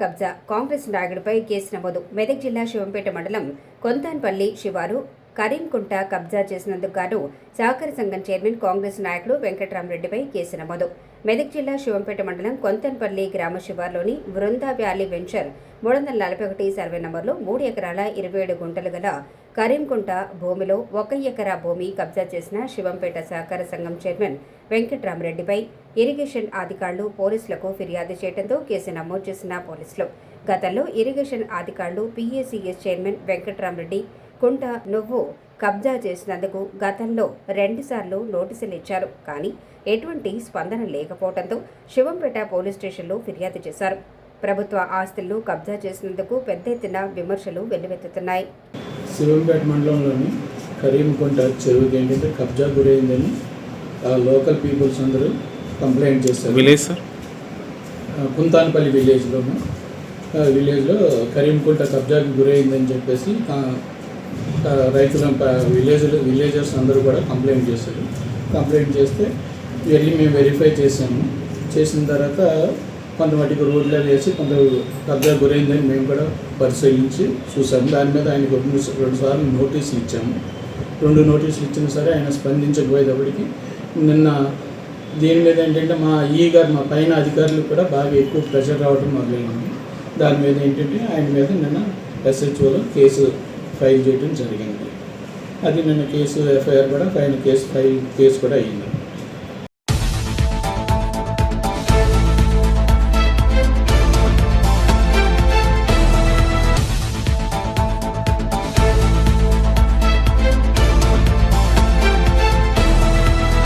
కబ్జా కాంగ్రెస్ నాయకుడిపై కేసు నమోదు. మెదక్ జిల్లా శివంపేట మండలం కొంతాన్పల్లి శివారు కరీంకుంట కబ్జా చేసినందుకు గాను సహకార సంఘం చైర్మన్ కాంగ్రెస్ నాయకుడు వెంకట్రామరెడ్డిపై కేసు నమోదు. మెదక్ జిల్లా శివంపేట మండలం కొంతన్పల్లి గ్రామ శివార్లోని బృందా వ్యాలీ వెంచర్ 341 సర్వే నంబర్లో 3 ఎకరాల 27 గుంటలు గల కరీంకుంట భూమిలో 1 ఎకరా భూమి కబ్జా చేసిన శివంపేట సహకార సంఘం చైర్మన్ వెంకట్రామరెడ్డిపై ఇరిగేషన్ అధికారులు పోలీసులకు ఫిర్యాదు చేయడంతో కేసు నమోదు చేసిన పోలీసులు గతంలో ఇరిగేషన్ అధికారులు PACS చైర్మన్ వెంకట్రామరెడ్డి కుంట నువ్వు కబ్జా చేసినందుకు గతంలో 2 సార్లు నోటీసులు ఇచ్చారు. కానీ ఎటువంటి స్పందన లేకపోవడంతో శివంపేట పోలీస్ స్టేషన్లో ఫిర్యాదు చేశారు. ప్రభుత్వ ఆస్తులను కబ్జా చేసినందుకు పెద్ద ఎత్తున విమర్శలు వెల్లువెత్తుతున్నాయి. శివంపేట మండలంలోని కరీంకుంట చెరువుకి ఏంటంటే కబ్జా గురైందని లోకల్ పీపుల్స్ అందరూ కంప్లైంట్ చేశారు. విలేజ్ సార్ కుంతాన్పల్లి విలేజ్లో కరీంకుంట కబ్జాకి గురైందని చెప్పేసి రైతుల విలేజర్స్ అందరూ కూడా కంప్లైంట్ చేశారు. కంప్లైంట్ చేస్తే మేము వెరిఫై చేసిన తర్వాత కొంతమటికి రోడ్లో వేసి కొంత కబ్జా గురైందని మేము కూడా పరిశీలించి చూసాము. దాని మీద ఆయనకు 2 సార్లు నోటీసులు ఇచ్చాము. 2 నోటీసులు ఇచ్చినా సరే ఆయన స్పందించకపోయేటప్పటికి నిన్న దీని మీద ఏంటంటే మా పైన అధికారులు కూడా బాగా ఎక్కువ ప్రెషర్ రావడం మొదలైంది. దాని మీద ఏంటంటే ఆయన మీద నిన్న SHOలో కేసు ఫైల్ చేయడం జరిగింది. అది నిన్న కేసు FIR కూడా కేసు కూడా అయ్యింది.